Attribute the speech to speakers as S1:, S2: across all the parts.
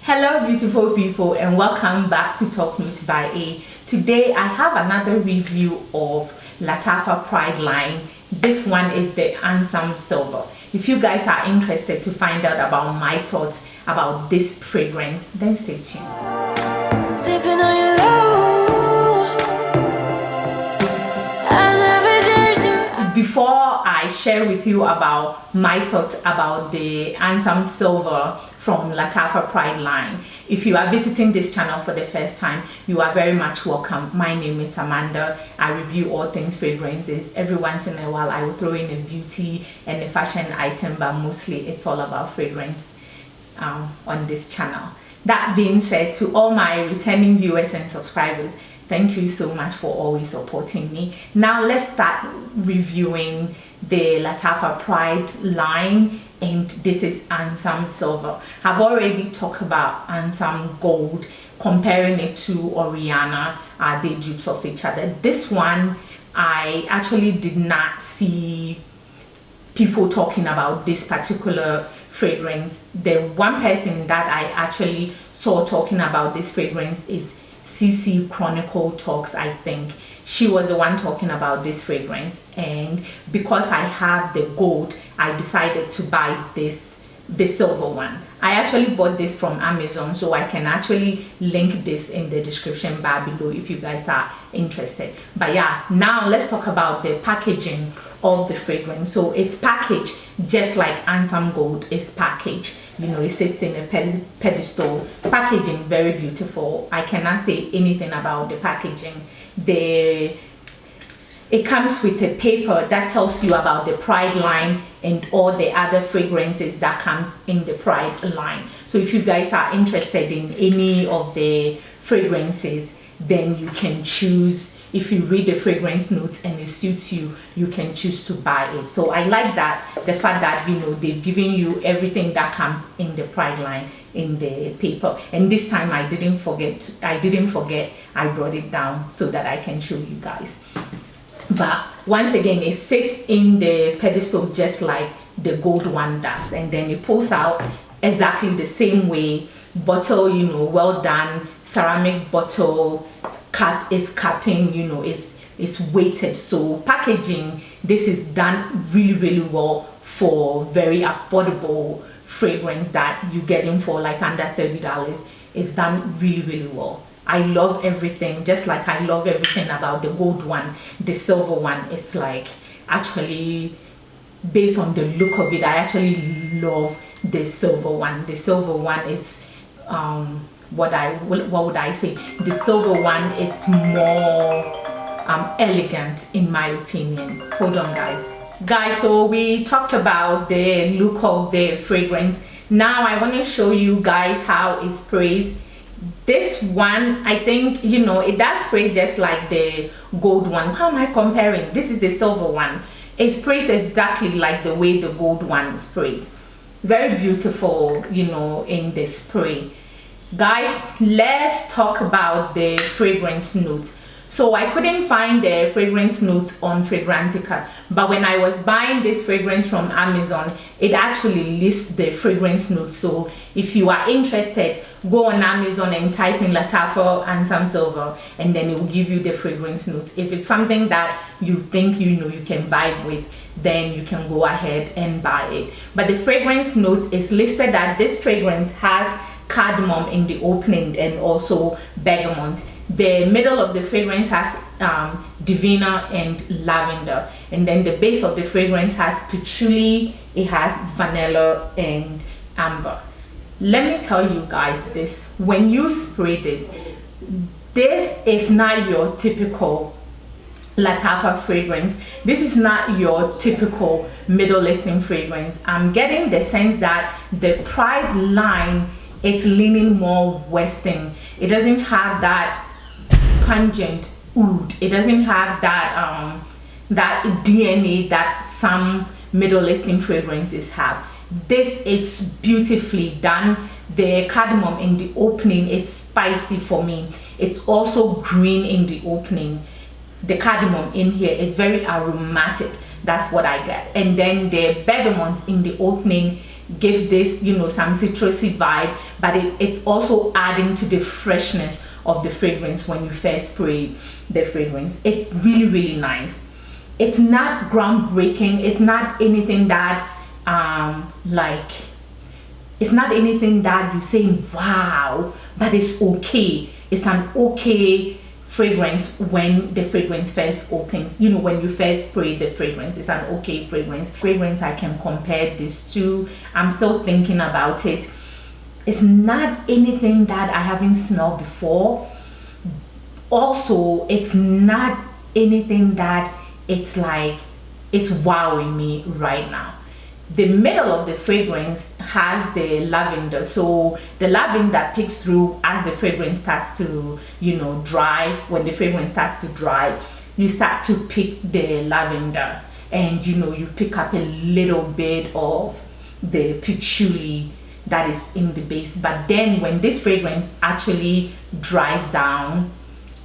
S1: Hello beautiful people, and welcome back to Talk Notes by A. Today I have another review of Lattafa Pride line. This one is the Ansaam Silver. If you guys are interested to find out about my thoughts about this fragrance, then stay tuned. Sipping on your Before I share with you about my thoughts about the Ansaam Silver from Lattafa Pride line, if you are visiting this channel for the first time, you are very much welcome. My name is Amanda. I review all things fragrances. Every once in a while I will throw in a beauty and a fashion item, but mostly it's all about fragrance on this channel. That being said, to all my returning viewers and subscribers, thank you so much for always supporting me. Now let's start reviewing the Lattafa Pride line, and this is Ansaam Silver. I've already talked about Ansaam Gold, comparing it to Oriana. Are they dupes of each other? This one, I actually did not see people talking about this particular fragrance. The one person that I actually saw talking about this fragrance is CC Chronicle Talks. I think she was the one talking about this fragrance, and because I have the gold, I decided to buy the silver one. I actually bought this from Amazon, so I can actually link this in the description bar below if you guys are interested. But yeah, now let's talk about the packaging of the fragrance. So it's packaged just like Ansaam Gold is packaged. You know, it sits in a pedestal. Packaging very beautiful. I cannot say anything about the packaging. It comes with a paper that tells you about the Pride line and all the other fragrances that comes in the Pride line. So if you guys are interested in any of the fragrances, then you can choose. If you read the fragrance notes and it suits you, you can choose to buy it. So I like that, the fact that, you know, they've given you everything that comes in the Pride line in the paper. And this time I didn't forget. I brought it down so that I can show you guys. But once again, it sits in the pedestal just like the gold one does, and then it pulls out exactly the same way. Bottle, you know, well done, ceramic bottle. Cap is capping, you know, it's weighted. So packaging, this is done really well for very affordable fragrance that you get in for like under $30. It's done really well. I love everything, just like I love everything about the gold one. The silver one is like, actually, based on the look of it, I actually love the silver one. The silver one is what would I say? The silver one, it's more elegant in my opinion. Hold on guys, so we talked about the look of the fragrance. Now I want to show you guys how it sprays. This one, I think, you know, it does spray just like the gold one. How am I comparing? This is the silver one. It sprays exactly like the way the gold one sprays. Very beautiful, you know, in the spray. Guys, let's talk about the fragrance notes. So I couldn't find the fragrance notes on Fragrantica, but when I was buying this fragrance from Amazon, it actually lists the fragrance notes. So if you are interested, go on Amazon and type in Lattafa Ansaam Silver, and then it will give you the fragrance notes. If it's something that you think, you know, you can vibe with, then you can go ahead and buy it. But the fragrance note is listed that this fragrance has cardamom in the opening and also bergamot. The middle of the fragrance has divina and lavender, and then the base of the fragrance has patchouli, it has vanilla and amber. Let me tell you guys this, when you spray this is not your typical Lattafa fragrance. This is not your typical middle listing fragrance. I'm getting the sense that the Pride line, it's leaning more western. It doesn't have that pungent oud. It doesn't have that that DNA that some middle listing fragrances have. This is beautifully done. The cardamom in the opening is spicy for me. It's also green in the opening. The cardamom in here is very aromatic. That's what I get. And then the bergamot in the opening gives this, you know, some citrusy vibe, but it's also adding to the freshness of the fragrance when you first spray the fragrance. It's really, really nice. It's not groundbreaking. It's not anything that it's not anything that you say wow, but it's okay. It's an okay fragrance when the fragrance first opens. You know, when you first spray the fragrance, it's an okay fragrance. I can compare this to. I'm still thinking about it. It's not anything that I haven't smelled before. Also, it's not anything that it's wowing me right now. The middle of the fragrance has the lavender, so the lavender picks through as the fragrance starts to, you know, dry. When the fragrance starts to dry, you start to pick the lavender, and you know, you pick up a little bit of the patchouli that is in the base. But then when this fragrance actually dries down,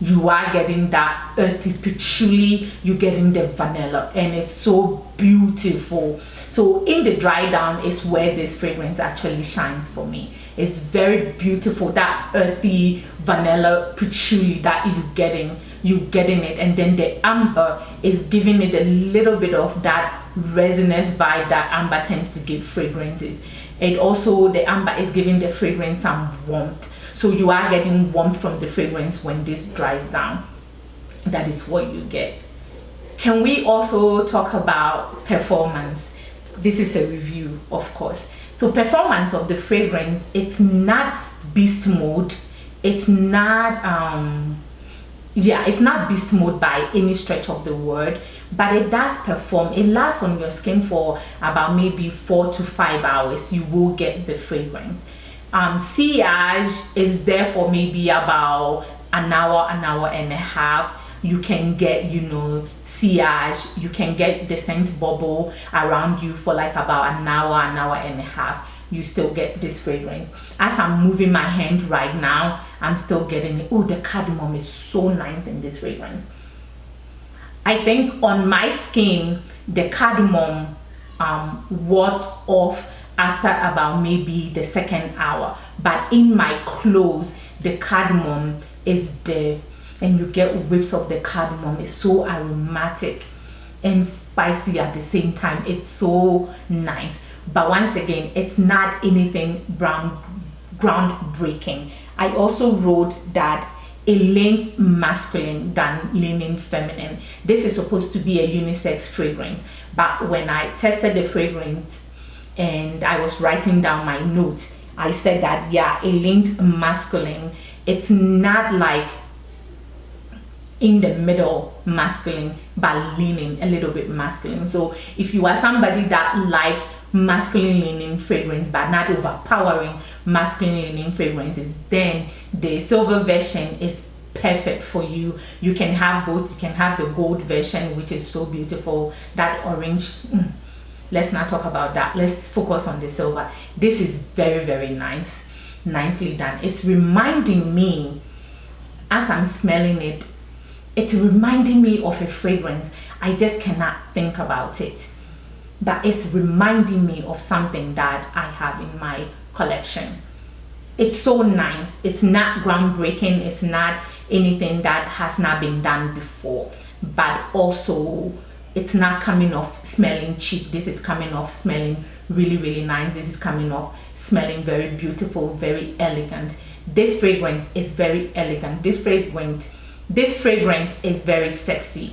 S1: you are getting that earthy patchouli, you're getting the vanilla, and it's so beautiful. So in the dry down is where this fragrance actually shines for me. It's very beautiful, that earthy vanilla patchouli that you're getting it, and then the amber is giving it a little bit of that resinous vibe that amber tends to give fragrances. And also the amber is giving the fragrance some warmth. So you are getting warmth from the fragrance when this dries down. That is what you get. Can we also talk about performance? This is a review, of course. So performance of the fragrance, it's not beast mode. It's not it's not beast mode by any stretch of the word, but it does perform. It lasts on your skin for about maybe 4 to 5 hours. You will get the fragrance. Sillage is there for maybe about an hour and a half. You can get, you know, sillage, you can get the scent bubble around you for like about an hour and a half. You still get this fragrance. As I'm moving my hand right now, I'm still getting it. Oh, the cardamom is so nice in this fragrance. I think on my skin, the cardamom wore off after about maybe the second hour, but in my clothes, the cardamom is there. And you get whiffs of the cardamom. It's so aromatic and spicy at the same time. It's so nice. But once again, it's not anything groundbreaking. I also wrote that it leans masculine than leaning feminine. This is supposed to be a unisex fragrance. But when I tested the fragrance and I was writing down my notes, I said that, yeah, it leans masculine. It's not like in the middle masculine, but leaning a little bit masculine. So if you are somebody that likes masculine leaning fragrance but not overpowering masculine leaning fragrances, then the silver version is perfect for you. You can have both. You can have the gold version, which is so beautiful. That orange, let's not talk about that. Let's focus on the silver. This is very, very nice, nicely done. It's reminding me, as I'm smelling it, it's reminding me of a fragrance. I just cannot think about it, but it's reminding me of something that I have in my collection. It's so nice. It's not groundbreaking. It's not anything that has not been done before, but also it's not coming off smelling cheap. This is coming off smelling really, really nice. This is coming off smelling very beautiful, very elegant. This fragrance is very elegant. This fragrance is very sexy.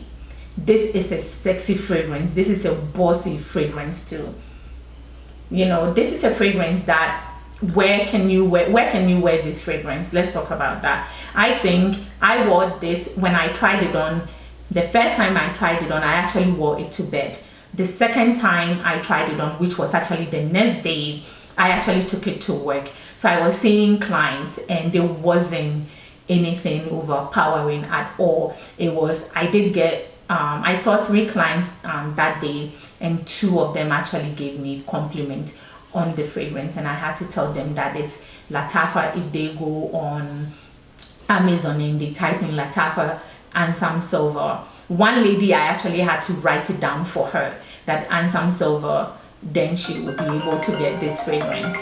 S1: This is a sexy fragrance. This is a bossy fragrance too. You know, this is a fragrance that where can you wear this fragrance? Let's talk about that. I think I wore this when I tried it on. The first time I tried it on, I actually wore it to bed. The second time I tried it on, which was actually the next day, I actually took it to work. So I was seeing clients and there wasn't anything overpowering at all. It was, I did get, I saw 3 clients that day, and 2 of them actually gave me compliments on the fragrance, and I had to tell them that it's Lattafa. If they go on Amazon and they type in Lattafa Ansaam Silver, one lady, I actually had to write it down for her, that Ansaam Silver then she will be able to get this fragrance.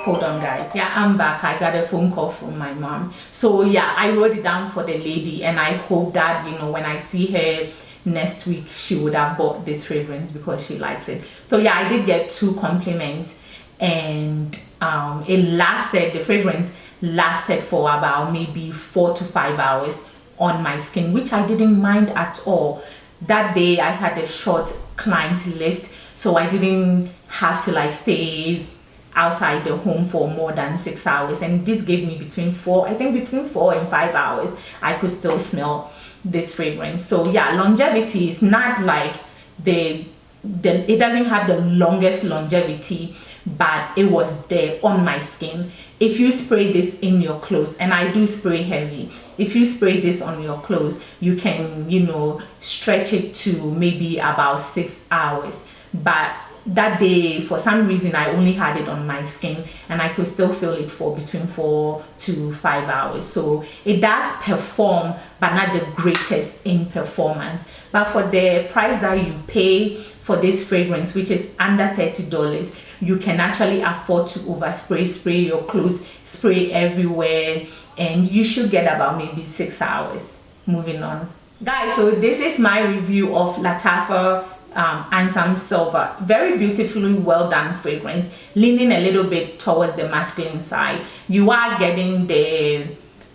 S1: Hold on, guys. Yeah, I'm back. I got a phone call from my mom. So yeah, I wrote it down for the lady, and I hope that, you know, when I see her next week, she would have bought this fragrance because she likes it. So yeah, I did get 2 compliments, and the fragrance lasted for about maybe 4 to 5 hours on my skin, which I didn't mind at all. That day I had a short client list, so I didn't have to like stay outside the home for more than 6 hours, and this gave me between 4 and 5 hours I could still smell this fragrance. So yeah, longevity is not like it doesn't have the longest longevity, but it was there on my skin. If you spray this in your clothes, and I do spray heavy, if you spray this on your clothes, you can, you know, stretch it to maybe about 6 hours. But that day, for some reason, I only had it on my skin, and I could still feel it for between 4 to 5 hours. So it does perform, but not the greatest in performance. But for the price that you pay for this fragrance, which is under $30, you can actually afford to spray your clothes, spray everywhere, and you should get about maybe 6 hours. Moving on, guys, so this is my review of Lattafa Ansaam Silver. Very beautifully well done fragrance, leaning a little bit towards the masculine side. You are getting the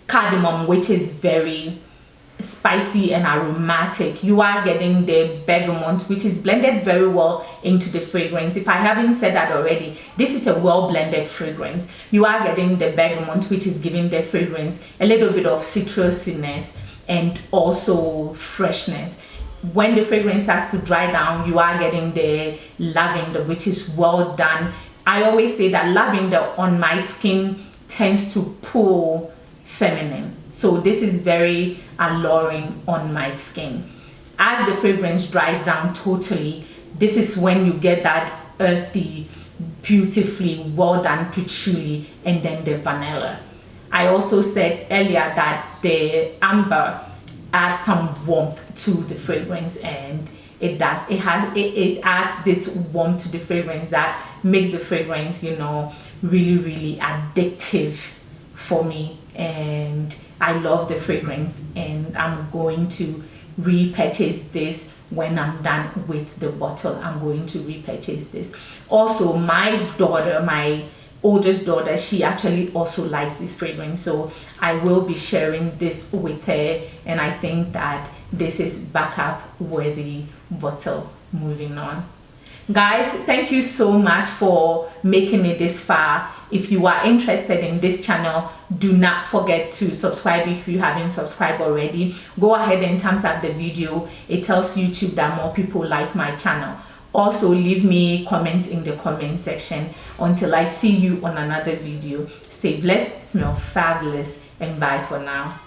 S1: cardamom, which is very spicy and aromatic. You are getting the bergamot, which is blended very well into the fragrance. If I haven't said that already, this is a well blended fragrance. You are getting the bergamot, which is giving the fragrance a little bit of citrusiness and also freshness. When the fragrance starts to dry down, you are getting the lavender, which is well done. I always say that lavender on my skin tends to pull feminine, so this is very alluring on my skin. As the fragrance dries down totally, this is when you get that earthy, beautifully well done patchouli, and then the vanilla. I also said earlier that the amber adds some warmth to the fragrance, and it adds this warmth to the fragrance that makes the fragrance, you know, really addictive for me. And I love the fragrance, and I'm going to repurchase this when I'm done with the bottle. I'm going to repurchase this. Also, my daughter, my oldest daughter, she actually also likes this fragrance, so I will be sharing this with her, and I think that this is backup worthy bottle. Moving on, guys, thank you so much for making it this far. If you are interested in this channel, do not forget to subscribe. If you haven't subscribed already, go ahead and thumbs up the video. It tells YouTube that more people like my channel. Also, leave me comments in the comment section. Until I see you on another video, stay blessed, smell fabulous, and bye for now.